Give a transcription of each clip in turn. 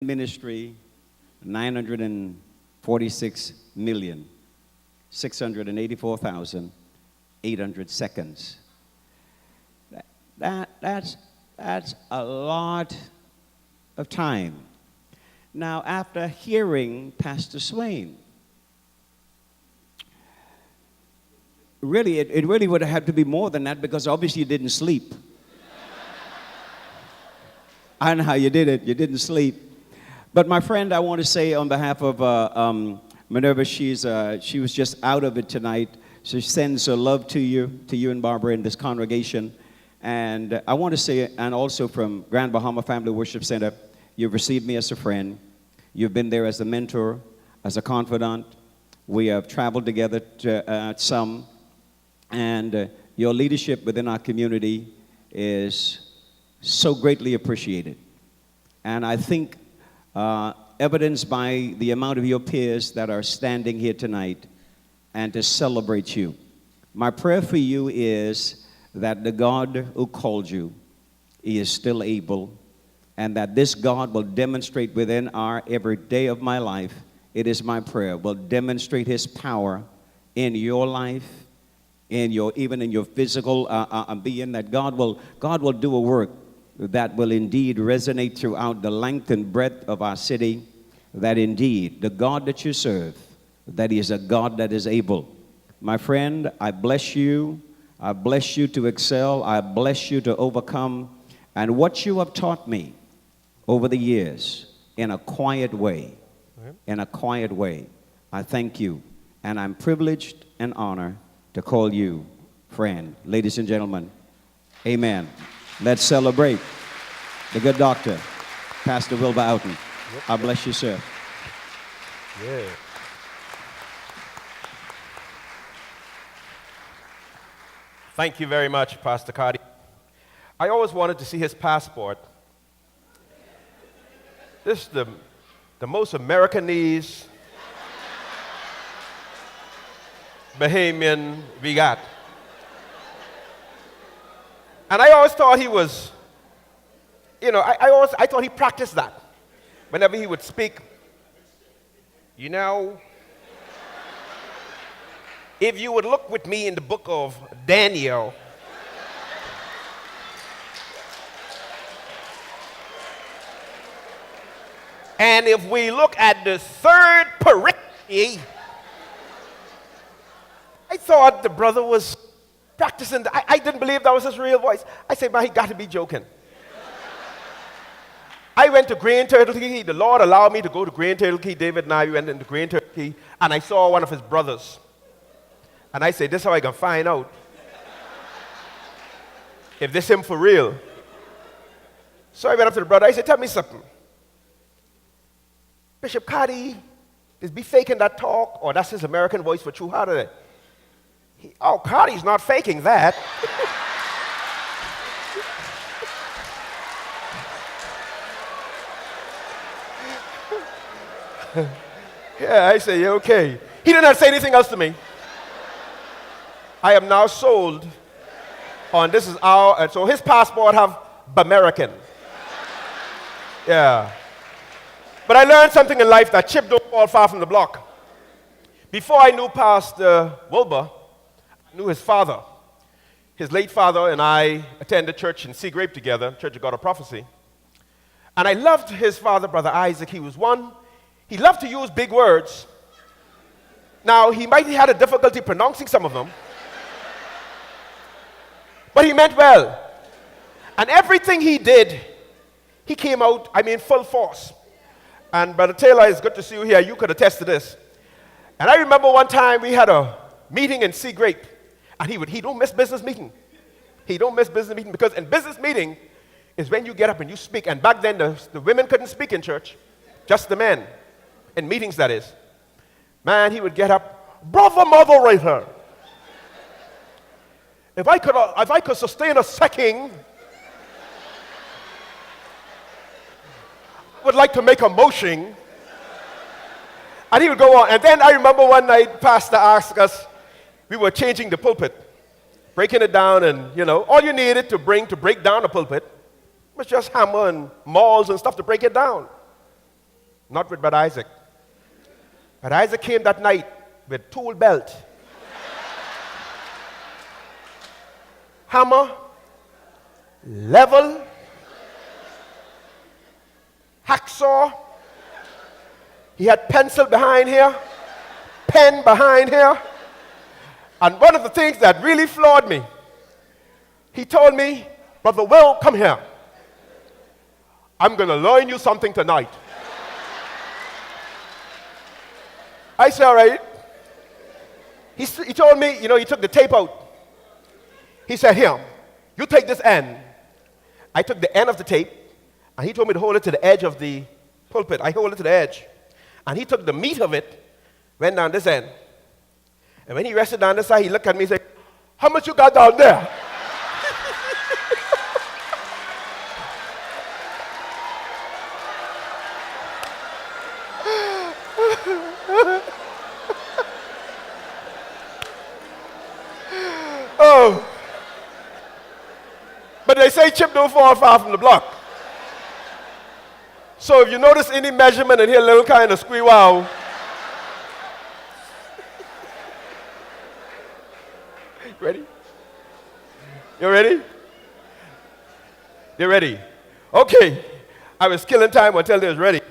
ministry, 946,684,800 seconds. That's a lot of time. Now, after hearing Pastor Swain, really, it really would have had to be more than that, because obviously you didn't sleep. I know how you did it. You didn't sleep. But my friend, I want to say on behalf of Minerva, she was just out of it tonight. So she sends her love to you and Barbara in this congregation. And I want to say, and also from Grand Bahama Family Worship Center, you've received me as a friend. You've been there as a mentor, as a confidant. We have traveled together some. And your leadership within our community is so greatly appreciated. And I think evidenced by the amount of your peers that are standing here tonight and to celebrate you. My prayer for you is that the God who called you, He is still able, and that this God will demonstrate within our every day of my life, it is my prayer, will demonstrate His power in your life, even in your physical being, that God will do a work that will indeed resonate throughout the length and breadth of our city, that indeed the God that you serve, that He is a God that is able. My friend, I bless you. I bless you to excel. I bless you to overcome. And what you have taught me over the years in a quiet way, I thank you. And I'm privileged and honored to call you friend. Ladies and gentlemen, amen. Let's celebrate the good doctor, Pastor Wilbur Outten. Yep. I bless you, sir. Yeah. Thank you very much, Pastor Cardi. I always wanted to see his passport. This is the most Americanese Bahamian we got. And I always thought he was, I thought he practiced that. Whenever he would speak, if you would look with me in the book of Daniel, and if we look at the third pericope, I thought the brother was practicing. I didn't believe that was his real voice. I said, man, he got to be joking. I went to Green Turtle Key. The Lord allowed me to go to Green Turtle Key. David and I went into Green Turtle Key, and I saw one of his brothers. And I said, this is how I can find out if this him for real. So I went up to the brother. I said, tell me something. Bishop Cardi, is he faking that talk, or that's his American voice for true? How did it? Cardi's not faking that. Yeah, I say, yeah, okay. He did not say anything else to me. I am now sold on this is our, so his passport have Bamerican. Yeah. But I learned something in life, that chip don't fall far from the block. Before I knew Pastor Wilbur, I knew his father. His late father and I attended church in Seagrape together, Church of God of Prophecy. And I loved his father, Brother Isaac. He was one. He loved to use big words. Now, he might have had a difficulty pronouncing some of them, but he meant well. And everything he did, he came out, full force. And Brother Taylor, it's good to see you here. You could attest to this. And I remember one time we had a meeting in Seagrape, and he don't miss business meeting. He don't miss business meeting, because in business meeting is when you get up and you speak. And back then, the women couldn't speak in church, just the men. In meetings, that is. Man, he would get up, brother moderator, if I could sustain a sacking, I would like to make a motion. And he would go on. And then I remember one night, Pastor asked us, we were changing the pulpit, breaking it down, and all you needed to break down a pulpit was just hammer and mauls and stuff to break it down. Not with Brother Isaac. Brother Isaac came that night with tool belt, hammer, level, hacksaw. He had pencil behind here, pen behind here. And one of the things that really floored me, he told me, Brother Will, come here. I'm going to learn you something tonight. I said, all right. He told me, he took the tape out. He said, here, you take this end. I took the end of the tape, and he told me to hold it to the edge of the pulpit. I hold it to the edge. And he took the meat of it, went down this end. And when he rested down this side, he looked at me and said, how much you got down there? Oh. But they say chip don't fall far from the block. So if you notice any measurement and hear a little kind of squeal wow, ready? You ready? You ready? Okay. I was killing time until they was ready.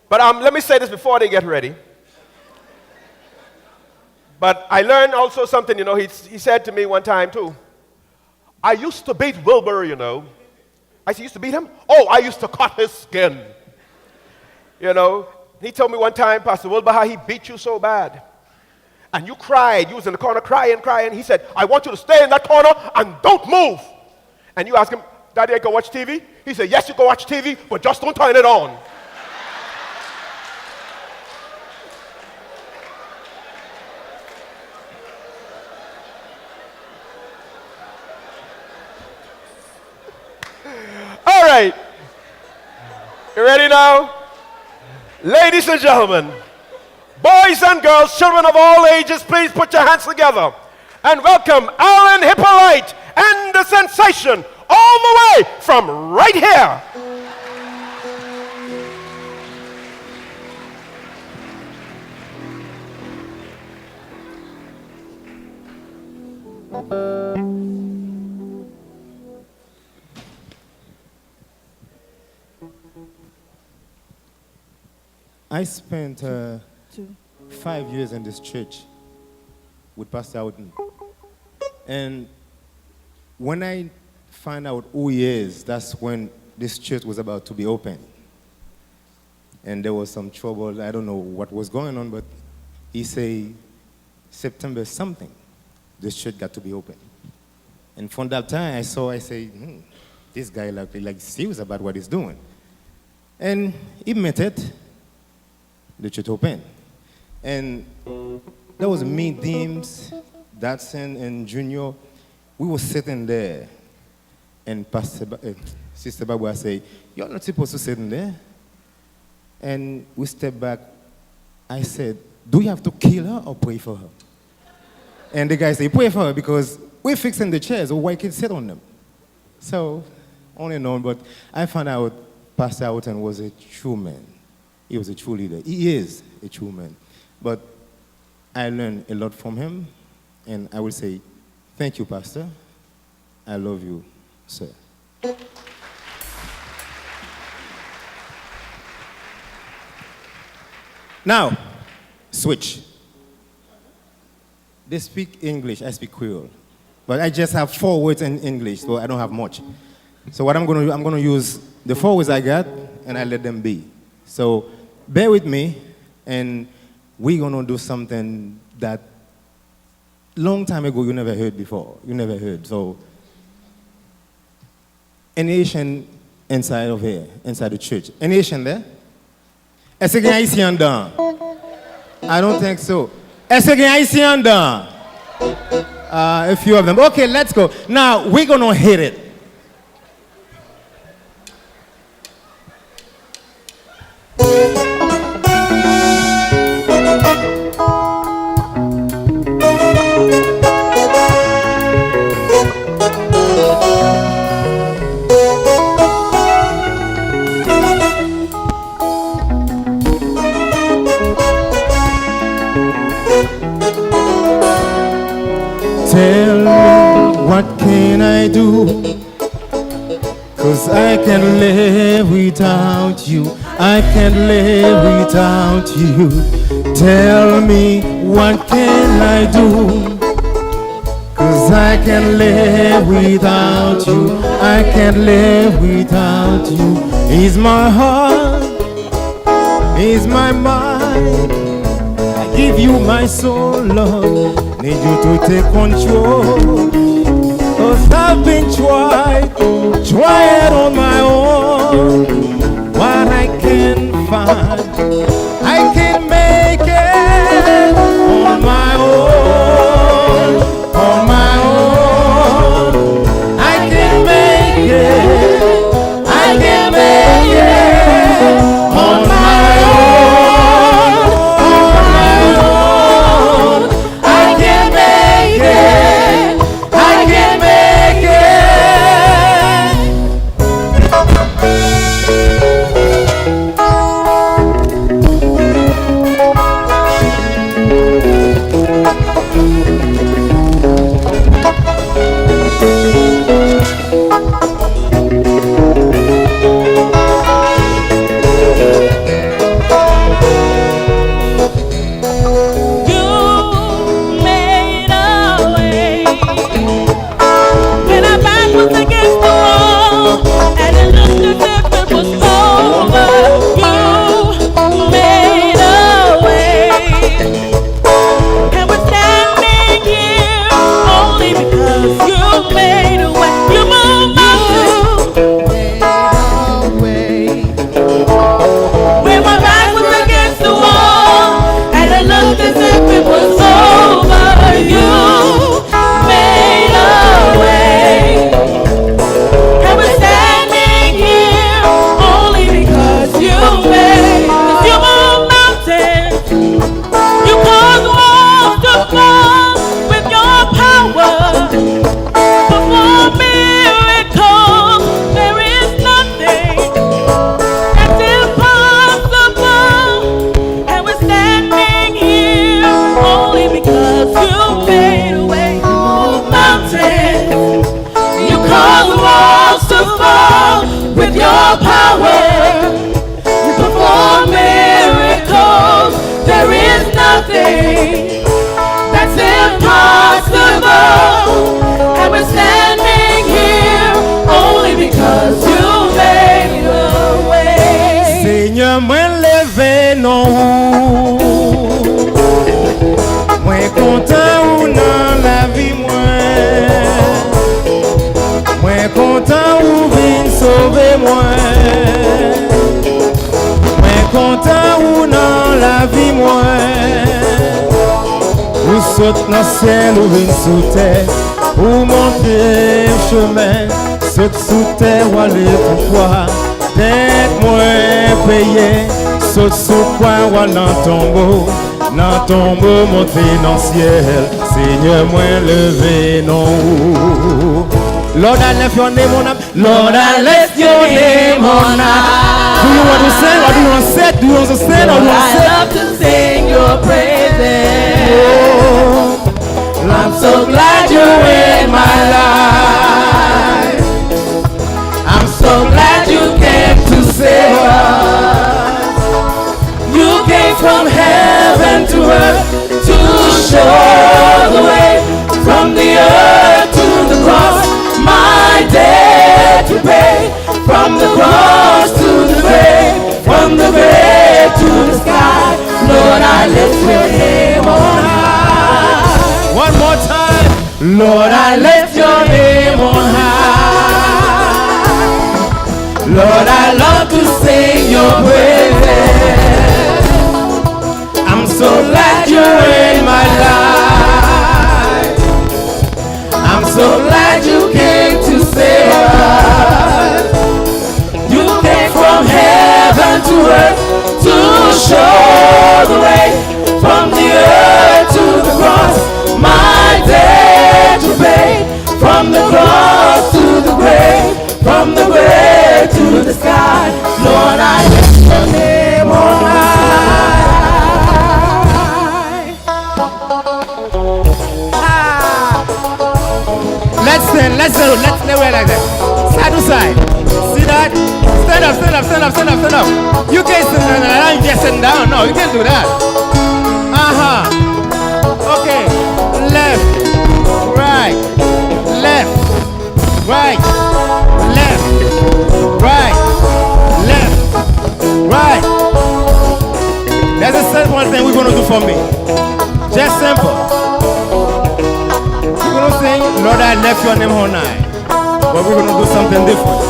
But let me say this before they get ready. But I learned also something, he said to me one time too. I used to beat Wilbur, I said, you used to beat him? Oh, I used to cut his skin. He told me one time, Pastor Wilbur, how he beat you so bad. And you cried. You was in the corner crying. He said, I want you to stay in that corner and don't move. And you ask him, Daddy, I can watch TV? He said, yes, you can watch TV, but just don't turn it on. All right. You ready now? Ladies and gentlemen, boys and girls, children of all ages, please put your hands together and welcome Alan Hippolyte and the sensation all the way from right here. I spent 5 years in this church with Pastor Outten. And when I found out who he is, that's when this church was about to be open. And there was some trouble. I don't know what was going on, but he said September something, this church got to be open. And from that time, I said, this guy like serious about what he's doing. And he met it. The church open. And there was me, Deems, Datsun, and Junior. We were sitting there, and Sister Barbara said, you're not supposed to sit in there. And we stepped back. I said, do we have to kill her or pray for her? And the guy said, pray for her because we're fixing the chairs, so why can't sit on them? So, on and on, but I found out Pastor Outten was a true man. He was a true leader. He is a true man. But I learned a lot from him, and I will say, thank you, Pastor. I love you, sir. Now, switch. They speak English, I speak Creole. But I just have 4 words in English, so I don't have much. So what I'm going to do, I'm going to use the 4 words I got, and I let them be. So bear with me, and we're going to do something that long time ago you never heard before. You never heard. So any Asian inside of here, inside the church? Any Asian there? Est-ce qu'il y a ici en dedans? I don't think so. Est-ce qu'il y a ici en dedans? A few of them. Okay, let's go. Now, we're going to hit it. I do? 'Cause I can't live without you. I can't live without you. Tell me, what can I do? 'Cause I can't live without you. I can't live without you. He's my heart, he's my mind. I give you my soul, Lord. Need you to take control. 'Cause I've been trying on my own. What I can find, I can make it on my own. On my own, I can make it. I can make it on my own. On my own, I can make it. I can make it. With your power, you perform miracles. There is nothing that's impossible. And we're standing here only because you made a way. Seigneur, moi levé non. Moi content ou dans la vie moi. Moi content ou vin sauver moi. Moi content ou dans la vie moi. Ou saute dans le ciel ou vin sous terre. Ou monter chemin. Saute sous terre ou aller pourquoi. Tête moi payé. Saute sous quoi ou dans tombeau. Dans tombeau monter dans le ciel. Seigneur moi levé non. Lord, I left your name on up. Lord, I left your name on up. Do you want to sing or do you want to sit? Do you want to stand or do you want to sit? I love to sing your praises. Oh, I'm so glad you're in my life. I'm so glad you came to save us. You came from heaven to earth to show the way from the earth to the cross. My debt to pay, from the cross to the grave, from the grave to the sky. Lord, I lift your name on high. one more time. Lord, I lift your name on high. Lord, I love to sing your praises. I'm so glad you're in my life. I'm so glad you came to save us. You came from heaven to earth to show the way from the earth to the cross. My debt to pay, from the cross to the grave, from the grave to the sky. Lord, I lift your name on high. Let's stand up, stand up, stand up, stand up. You can't sit down. I'm just sitting down. No, you can't do that. Okay. Left, right, left, right, left, right, left, right. That's the simple thing we're going to do for me. Just simple. We're going to sing, Lord, I left your name all night. But we're going to do something different.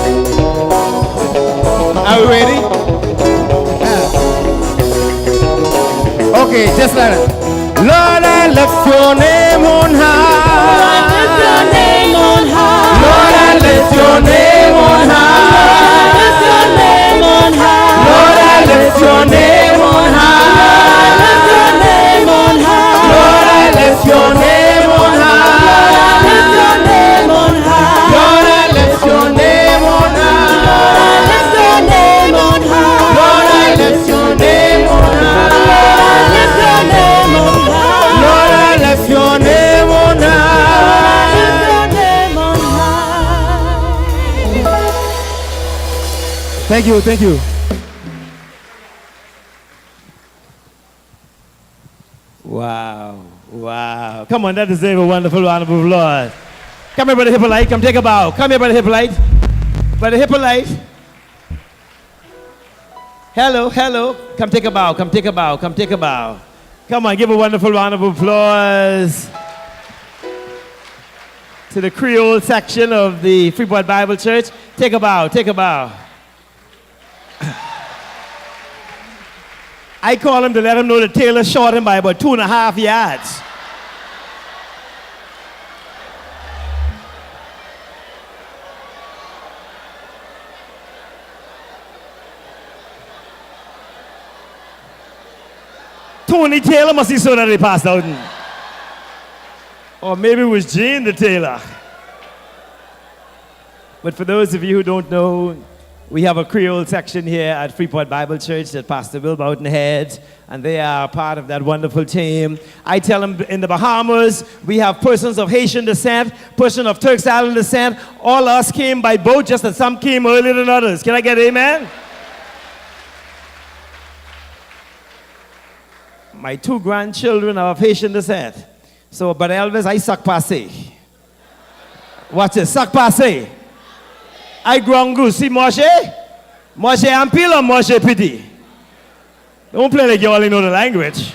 Are we ready? Yeah. Okay, just like that. Lord, I left your name on high. I lift your name on high. Lord, I lift your name on high. I lift your name on high. Lord, I lift your name on high. I lift your name on high. Lord, I lift your name on high. I lift your name on high. Lord, I lift your name on high. I lift your name on high. Lord, I lift your name on high. I lift your name on high. Lord, I lift your name on high. I lift your name on high. Thank you, thank you. Wow, wow. Come on, that deserves a wonderful round of applause. Come here, Brother Hippolyte. Come take a bow. Come here, Brother Hippolyte. Brother Hippolyte. Hello, hello. Come take a bow. Come take a bow. Come take a bow. Come on, give a wonderful round of applause to the Creole section of the Freeport Bible Church. Take a bow. Take a bow. I call him to let him know that Taylor short him by about 2.5 yards. Tony Taylor must be so that he passed out. Or maybe it was Jane the Taylor. But for those of you who don't know, we have a Creole section here at Freeport Bible Church that Pastor Will Boughton heads, and they are part of that wonderful team. I tell them in the Bahamas, we have persons of Haitian descent, persons of Turks Island descent. All us came by boat, just that some came earlier than others. Can I get amen? My 2 grandchildren are of Haitian descent. So, but Elvis, I suck passe. Watch this, suck passe. I grangu, see Moshe? Moshe Ampil or Moshe Pity? Don't play like you only know the language.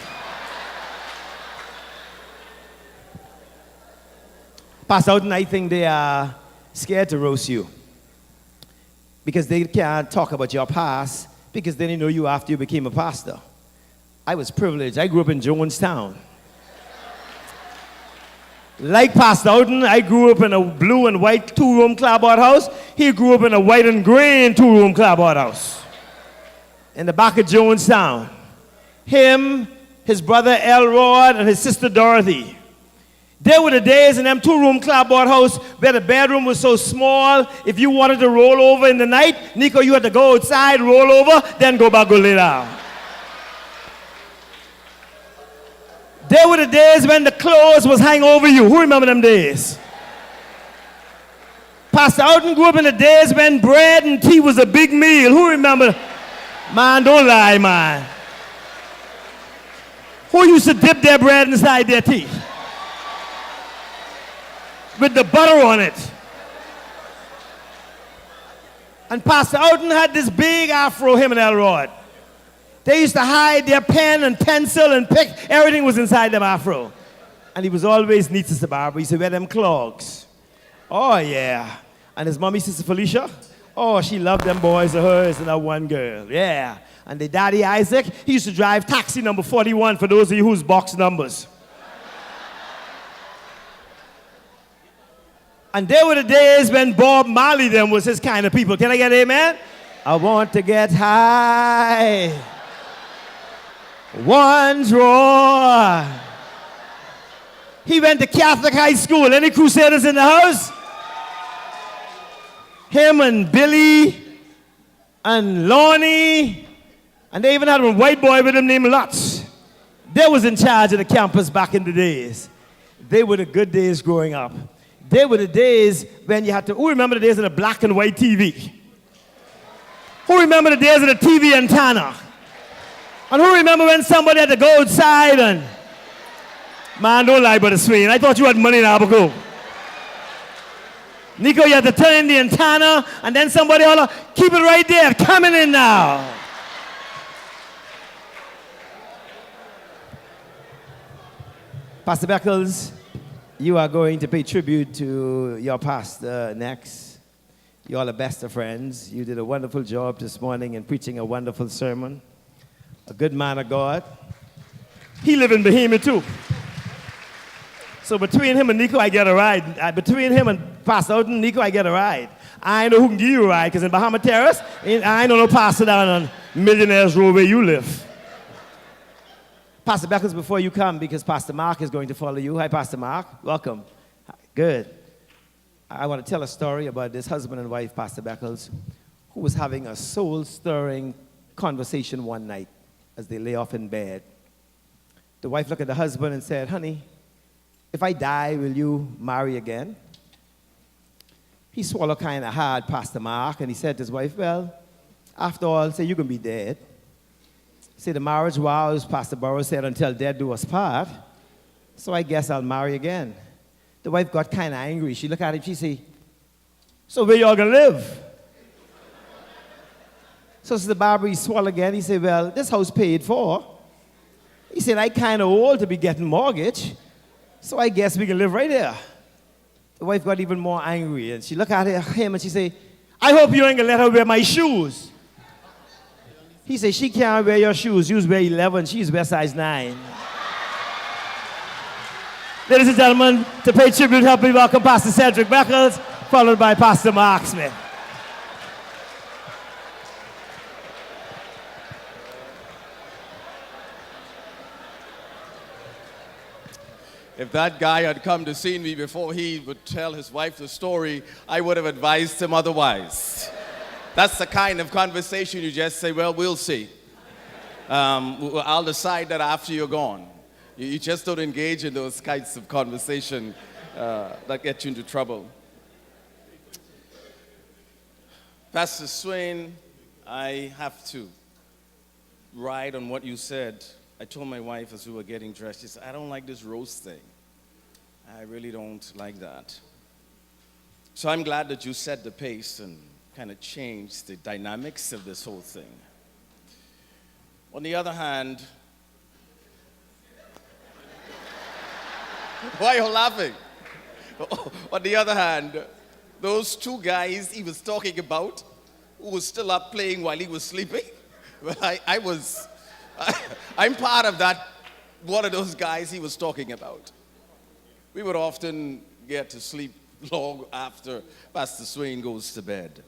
Pastor Outten, I think they are scared to roast you. Because they can't talk about your past, because then they know you after you became a pastor. I was privileged. I grew up in Jonestown. Like Pastor Outten, I grew up in a blue and white 2-room clapboard house. He grew up in a white and green 2-room clapboard house in the back of Jonestown. Him, his brother Elrod, and his sister Dorothy. There were the days in them 2-room clapboard house where the bedroom was so small, if you wanted to roll over in the night, Nico, you had to go outside, roll over, then go back, go lay down. There were the days when the clothes was hang over you. Who remember them days? Pastor Outten grew up in the days when bread and tea was a big meal. Who remember? Man, don't lie, man. Who used to dip their bread inside their tea? With the butter on it. And Pastor Outten had this big afro, him and Elrod. They used to hide their pen and pencil and pick. Everything was inside them afro. And he was always neat, Sister Barbara. He used to wear them clogs. Oh, yeah. And his mommy, Sister Felicia, oh, she loved them boys of hers and that one girl. Yeah. And the daddy, Isaac, he used to drive taxi number 41 for those of you whose box numbers. And there were the days when Bob Marley them was his kind of people. Can I get amen? I want to get high. One draw. He went to Catholic high school. Any Crusaders in the house? Him and Billy and Lonnie, and they even had a white boy with him named Lutz. They was in charge of the campus back in the days. They were the good days growing up. They were the days when you had to, who remember the days of the black and white TV? Who remember the days of the TV antenna? And who remember when somebody had to go outside and... Man, don't lie, Brother Swain. I thought you had money in Abaco. Nico, you had to turn in the antenna, and then somebody holler, keep it right there, coming in now. Pastor Beckles, you are going to pay tribute to your pastor next. You all are best of friends. You did a wonderful job this morning in preaching a wonderful sermon. A good man of God. He live in Bohemia too. So between him and Nico, I get a ride. Between him and Pastor Outten, Nico, I get a ride. I know who can give you a ride, because in Bahama Terrace, I know no pastor down on Millionaires Road where you live. Pastor Beckles, before you come, because Pastor Mark is going to follow you. Hi, Pastor Mark. Welcome. Good. I want to tell a story about this husband and wife, Pastor Beckles, who was having a soul-stirring conversation one night as they lay off in bed. The wife looked at the husband and said, honey, if I die, will you marry again? He swallowed kind of hard, Pastor Mark, and he said to his wife, well, after all, say, you're going to be dead. Say, the marriage vows, Pastor Burroughs said, until death do us part. So I guess I'll marry again. The wife got kind of angry. She looked at him, she said, so where y'all going to live? So Sister Barbara, he swallowed again. He said, well, this house paid for. He said, I kind of old to be getting mortgage. So I guess we can live right here. The wife got even more angry, and she looked at him and she said, I hope you ain't gonna let her wear my shoes. He said, she can't wear your shoes. You wear 11, she's wear size 9. Ladies and gentlemen, to pay tribute, help me welcome Pastor Cedric Beckles, followed by Pastor Mark Smith. If that guy had come to see me before he would tell his wife the story, I would have advised him otherwise. That's the kind of conversation you just say, well, we'll see. I'll decide that after you're gone. You just don't engage in those kinds of conversation that get you into trouble. Pastor Swain, I have to ride on what you said. I told my wife as we were getting dressed, she said, I don't like this roast thing. I really don't like that. So I'm glad that you set the pace and kind of changed the dynamics of this whole thing. On the other hand, why are you laughing? On the other hand, those two guys he was talking about, who was still up playing while he was sleeping, well, I'm part of that, one of those guys he was talking about. We would often get to sleep long after Pastor Swain goes to bed.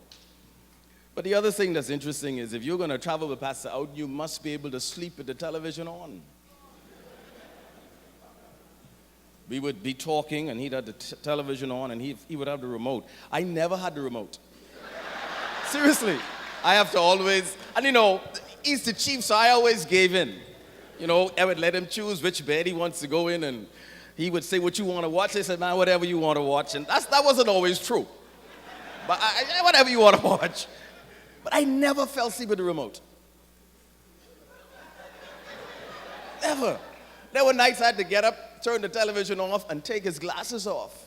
But the other thing that's interesting is if you're going to travel with Pastor Outten, you must be able to sleep with the television on. We would be talking, and he'd have the television on, and he would have the remote. I never had the remote. Seriously. I have to always, and you know, he's the chief, so I always gave in. You know, I would let him choose which bed he wants to go in, and he would say, what you want to watch? I said, man, whatever you want to watch. And that wasn't always true. But whatever you want to watch. But I never fell asleep with the remote. Never. There were nights I had to get up, turn the television off, and take his glasses off.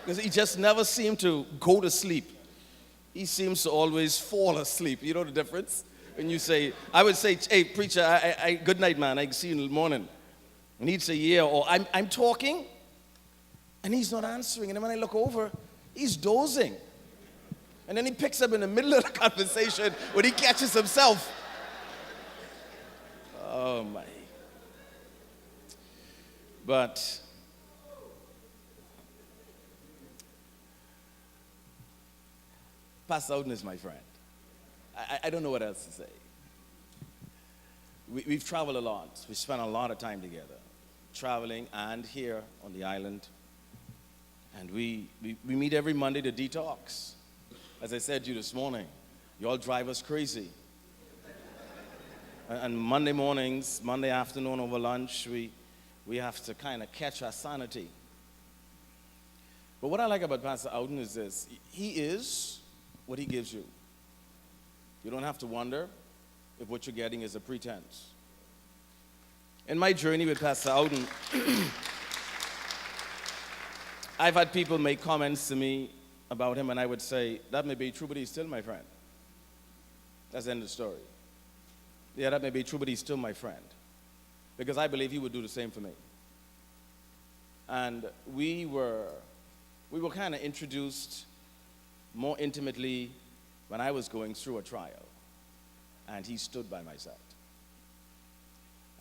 Because he just never seemed to go to sleep. He seems to always fall asleep. You know the difference? When you say, I would say, hey, preacher, good night, man. I can see you in the morning. And he'd say, yeah, or I'm talking, and he's not answering. And then when I look over, he's dozing. And then he picks up in the middle of the conversation when he catches himself. Oh, my. But Pastor Outten is my friend. I don't know what else to say. We've traveled a lot. We spent a lot of time together, traveling and here on the island. And we meet every Monday to detox. As I said to you this morning, you all drive us crazy. And Monday mornings, Monday afternoon over lunch, we have to kind of catch our sanity. But what I like about Pastor Outten is this. He is what he gives you. You don't have to wonder if what you're getting is a pretense. In my journey with Pastor Outten, I've had people make comments to me about him, and I would say, that may be true, but he's still my friend. That's the end of the story. Yeah, that may be true, but he's still my friend. Because I believe he would do the same for me. And we were kind of introduced more intimately when I was going through a trial. And he stood by my side.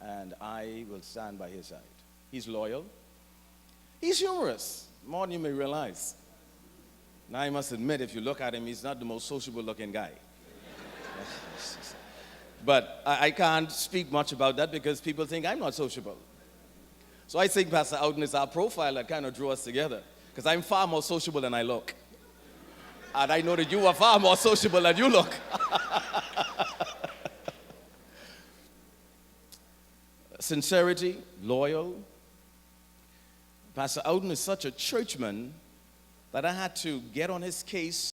And I will stand by his side. He's loyal. He's humorous, more than you may realize. Now, I must admit, if you look at him, he's not the most sociable looking guy. But I can't speak much about that because people think I'm not sociable. So I think Pastor Outten is our profile that kind of drew us together. Because I'm far more sociable than I look. And I know that you are far more sociable than you look. Sincerity, loyal. Pastor Outten is such a churchman that I had to get on his case